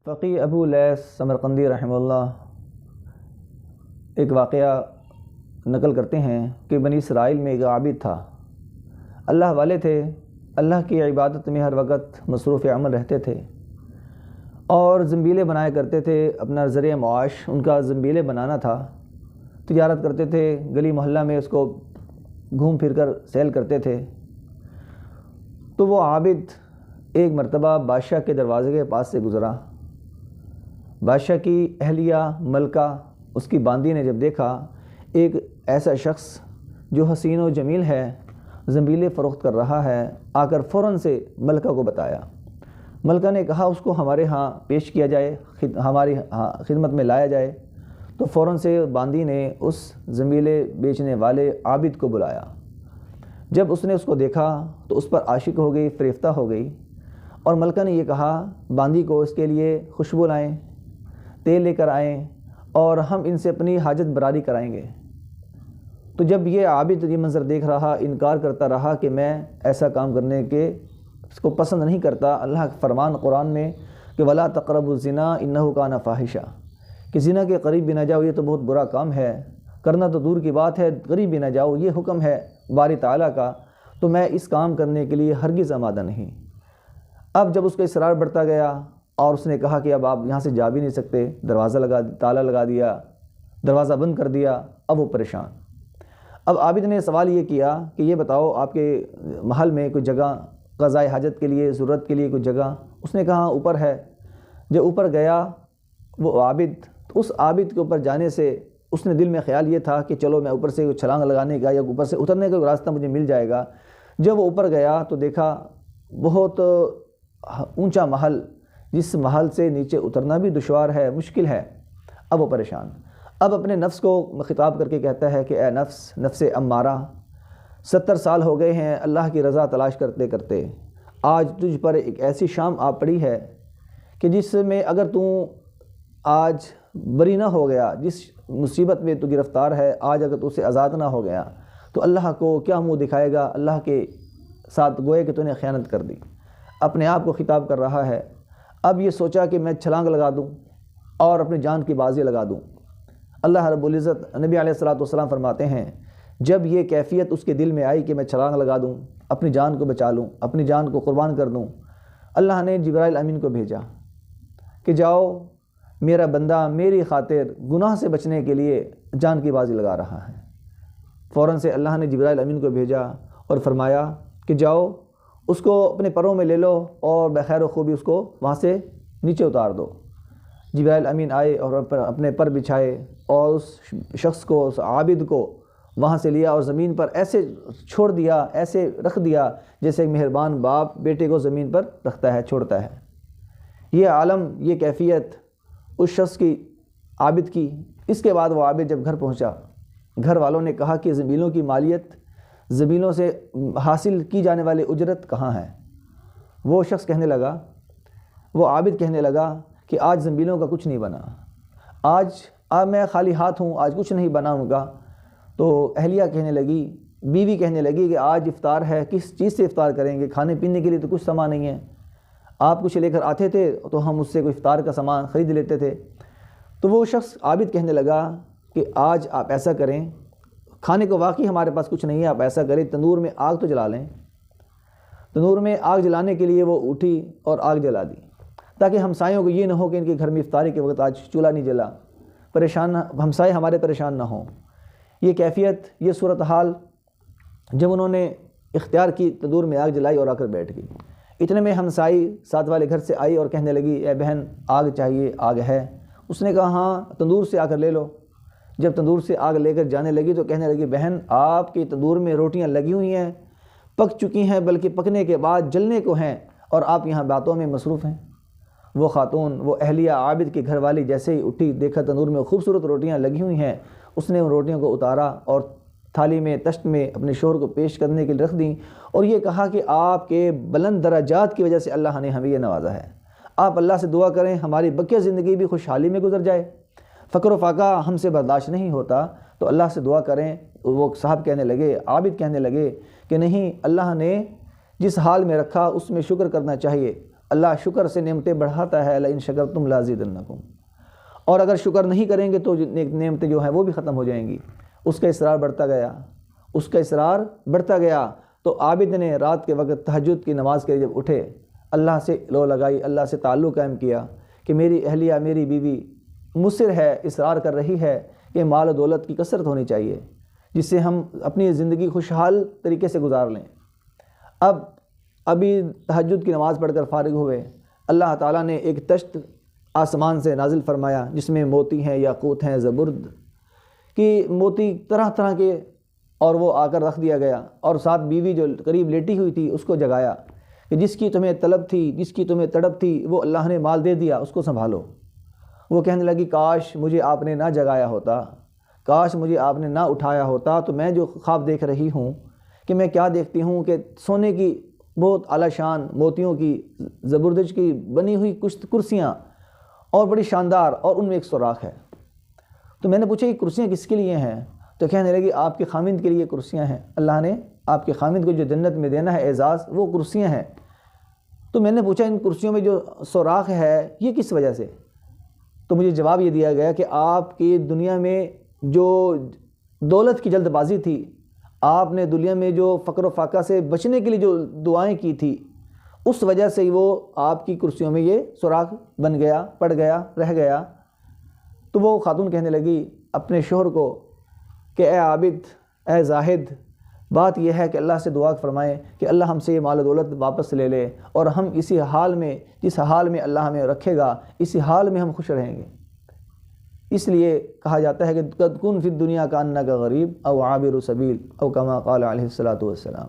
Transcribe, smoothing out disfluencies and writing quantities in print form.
فقی ابو لیث سمرقندی رحمہ اللہ ایک واقعہ نقل کرتے ہیں کہ بنی اسرائیل میں ایک عابد تھا، اللہ والے تھے، اللہ کی عبادت میں ہر وقت مصروف عمل رہتے تھے اور زنبیلے بنایا کرتے تھے۔ اپنا ذریعہ معاش ان کا زنبیلے بنانا تھا، تجارت کرتے تھے، گلی محلہ میں اس کو گھوم پھر کر سیل کرتے تھے۔ تو وہ عابد ایک مرتبہ بادشاہ کے دروازے کے پاس سے گزرا۔ بادشاہ کی اہلیہ ملکہ اس کی باندی نے جب دیکھا ایک ایسا شخص جو حسین و جمیل ہے زنبیلے فروخت کر رہا ہے، آ کر فوراً سے ملکہ کو بتایا۔ ملکہ نے کہا اس کو ہمارے ہاں پیش کیا جائے، ہماری خدمت میں لایا جائے۔ تو فوراً سے باندی نے اس زنبیلے بیچنے والے عابد کو بلایا۔ جب اس نے اس کو دیکھا تو اس پر عاشق ہو گئی، فریفتہ ہو گئی، اور ملکہ نے یہ کہا باندی کو اس کے لیے خوشبو لائیں، تیل لے کر آئیں اور ہم ان سے اپنی حاجت براری کرائیں گے۔ تو جب یہ عابد یہ منظر دیکھ رہا، انکار کرتا رہا کہ میں ایسا کام کرنے کے اس کو پسند نہیں کرتا۔ اللہ کا فرمان قرآن میں کہ وَلَا تَقْرَبُوا الزِّنَا إِنَّهُ كَانَ فَاحِشًا، کہ زنا کے قریب بھی نہ جاؤ، یہ تو بہت برا کام ہے، کرنا تو دور کی بات ہے، قریب بھی نہ جاؤ، یہ حکم ہے باری تعالیٰ کا، تو میں اس کام کرنے کے لیے ہرگز آمادہ نہیں۔ اب جب اس کا اصرار بڑھتا گیا اور اس نے کہا کہ اب آپ یہاں سے جا بھی نہیں سکتے، تالا لگا دیا، دروازہ بند کر دیا، اب وہ پریشان۔ اب عابد نے سوال یہ کیا کہ یہ بتاؤ آپ کے محل میں کوئی جگہ قضائے حاجت کے لیے، ضرورت کے لیے کوئی جگہ؟ اس نے کہا اوپر ہے۔ جب اوپر گیا وہ عابد، تو اس عابد کے اوپر جانے سے اس نے دل میں خیال یہ تھا کہ چلو میں اوپر سے چھلانگ لگانے کا یا اوپر سے اترنے کا راستہ مجھے مل جائے گا۔ جب وہ اوپر گیا تو دیکھا بہت اونچا محل، جس محل سے نیچے اترنا بھی دشوار ہے، مشکل ہے۔ اب وہ پریشان، اب اپنے نفس کو خطاب کر کے کہتا ہے کہ اے نفس، نفس امارہ، 70 سال ہو گئے ہیں اللہ کی رضا تلاش کرتے کرتے، آج تجھ پر ایک ایسی شام آ پڑی ہے کہ جس میں اگر تو آج بری نہ ہو گیا، جس مصیبت میں تو گرفتار ہے، آج اگر تو اسے آزاد نہ ہو گیا تو اللہ کو کیا منہ دکھائے گا؟ اللہ کے ساتھ گوئے کہ تو نے خیانت کر دی۔ اپنے آپ کو خطاب کر رہا ہے۔ اب یہ سوچا کہ میں چھلانگ لگا دوں اور اپنی جان کی بازی لگا دوں۔ اللہ رب العزت، نبی علیہ الصلوۃ والسلام فرماتے ہیں جب یہ کیفیت اس کے دل میں آئی کہ میں چھلانگ لگا دوں، اپنی جان کو بچا لوں، اپنی جان کو قربان کر دوں، اللہ نے جبرائیل امین کو بھیجا کہ جاؤ، میرا بندہ میری خاطر گناہ سے بچنے کے لیے جان کی بازی لگا رہا ہے۔ فوراً سے اللہ نے جبرائیل امین کو بھیجا اور فرمایا کہ جاؤ اس کو اپنے پروں میں لے لو اور بخیر و خوبی اس کو وہاں سے نیچے اتار دو۔ جبرائیل امین آئے اور اپنے پر بچھائے اور اس شخص کو، اس عابد کو وہاں سے لیا اور زمین پر ایسے چھوڑ دیا، ایسے رکھ دیا جیسے ایک مہربان باپ بیٹے کو زمین پر رکھتا ہے، چھوڑتا ہے۔ یہ عالم، یہ کیفیت اس شخص کی، عابد کی۔ اس کے بعد وہ عابد جب گھر پہنچا، گھر والوں نے کہا کہ زمینوں کی مالیت، زمینوں سے حاصل کی جانے والی اجرت کہاں ہے؟ وہ شخص کہنے لگا، وہ عابد کہنے لگا کہ آج زمینوں کا کچھ نہیں بنا، آج میں خالی ہاتھ ہوں، آج کچھ نہیں بناؤں گا۔ تو اہلیہ کہنے لگی، بیوی کہنے لگی کہ آج افطار ہے، کس چیز سے افطار کریں گے؟ کھانے پینے کے لیے تو کچھ سامان نہیں ہے، آپ کچھ لے کر آتے تھے تو ہم اس سے کوئی افطار کا سامان خرید لیتے تھے۔ تو وہ شخص عابد کہنے لگا کہ آج آپ ایسا کریں، کھانے کو واقعی ہمارے پاس کچھ نہیں ہے، آپ ایسا کریں تندور میں آگ تو جلا لیں۔ تندور میں آگ جلانے کے لیے وہ اٹھی اور آگ جلا دی، تاکہ ہمسایوں کو یہ نہ ہو کہ ان کے گھر میں افطاری کے وقت آج چولہا نہیں جلا، پریشان ہمسائے ہمارے پریشان نہ ہوں۔ یہ کیفیت، یہ صورتحال جب انہوں نے اختیار کی، تندور میں آگ جلائی اور آ کر بیٹھ گئی۔ اتنے میں ہمسائی ساتھ والے گھر سے آئی اور کہنے لگی اے بہن آگ چاہیے، آگ ہے؟ اس نے کہا ہاں، تندور سے آ کر لے لو۔ جب تندور سے آگ لے کر جانے لگی تو کہنے لگی بہن آپ کی تندور میں روٹیاں لگی ہوئی ہیں، پک چکی ہیں، بلکہ پکنے کے بعد جلنے کو ہیں، اور آپ یہاں باتوں میں مصروف ہیں۔ وہ خاتون، وہ اہلیہ عابد کی گھر والی جیسے ہی اٹھی، دیکھا تندور میں خوبصورت روٹیاں لگی ہوئی ہیں، اس نے ان روٹیوں کو اتارا اور تھالی میں، تشت میں اپنے شوہر کو پیش کرنے کے لیے رکھ دیں، اور یہ کہا کہ آپ کے بلند درجات کی وجہ سے اللہ نے ہمیں یہ نوازا ہے، آپ اللہ سے دعا کریں ہماری بقیہ زندگی بھی خوشحالی میں گزر جائے، فقر و فاقہ ہم سے برداشت نہیں ہوتا، تو اللہ سے دعا کریں۔ وہ صاحب کہنے لگے، عابد کہنے لگے کہ نہیں، اللہ نے جس حال میں رکھا اس میں شکر کرنا چاہیے، اللہ شکر سے نعمتیں بڑھاتا ہے، لئن شکرتم لازیدنکم، اور اگر شکر نہیں کریں گے تو نعمتیں جو ہیں وہ بھی ختم ہو جائیں گی۔ اس کا اصرار بڑھتا گیا، اس کا اصرار بڑھتا گیا، تو عابد نے رات کے وقت تہجد کی نماز کے لیے جب اٹھے، اللہ سے لو لگائی، اللہ سے تعلق قائم کیا کہ میری اہلیہ، میری بیوی مصر ہے، اصرار کر رہی ہے کہ مال و دولت کی کثرت ہونی چاہیے جس سے ہم اپنی زندگی خوشحال طریقے سے گزار لیں۔ ابھی تہجد کی نماز پڑھ کر فارغ ہوئے، اللہ تعالیٰ نے ایک تشت آسمان سے نازل فرمایا جس میں موتی ہیں، یاقوت ہیں، زبرد کی موتی طرح طرح کے، اور وہ آ کر رکھ دیا گیا، اور ساتھ بیوی جو قریب لیٹی ہوئی تھی اس کو جگایا کہ جس کی تمہیں طلب تھی، جس کی تمہیں تڑپ تھی، وہ اللہ نے مال دے دیا، اس کو سنبھالو۔ وہ کہنے لگی کاش مجھے آپ نے نہ جگایا ہوتا، کاش مجھے آپ نے نہ اٹھایا ہوتا، تو میں جو خواب دیکھ رہی ہوں کہ میں کیا دیکھتی ہوں کہ سونے کی بہت اعلیٰ شان موتیوں کی زبردج کی بنی ہوئی کچھ کرسیاں اور بڑی شاندار، اور ان میں ایک سوراخ ہے۔ تو میں نے پوچھا یہ کرسیاں کس کے لیے ہیں؟ تو کہنے لگی آپ کے خامند کے لیے کرسیاں ہیں، اللہ نے آپ کے خامند کو جو جنت میں دینا ہے اعزاز، وہ کرسیاں ہیں۔ تو میں نے پوچھا ان کرسیوں میں جو سوراخ ہے یہ کس وجہ سے؟ تو مجھے جواب یہ دیا گیا کہ آپ کی دنیا میں جو دولت کی جلد بازی تھی، آپ نے دنیا میں جو فقر و فاقہ سے بچنے کے لیے جو دعائیں کی تھی، اس وجہ سے وہ آپ کی کرسیوں میں یہ سوراخ بن گیا، پڑ گیا، رہ گیا۔ تو وہ خاتون کہنے لگی اپنے شوہر کو کہ اے عابد، اے زاہد، بات یہ ہے کہ اللہ سے دعا فرمائیں کہ اللہ ہم سے یہ مال و دولت واپس لے لے، اور ہم اسی حال میں، جس حال میں اللہ ہمیں رکھے گا، اسی حال میں ہم خوش رہیں گے۔ اس لیے کہا جاتا ہے کہ قد کن فی الدنیا کانک غریب او عابر سبیل او کما قال علیہ الصلوۃ والسلام۔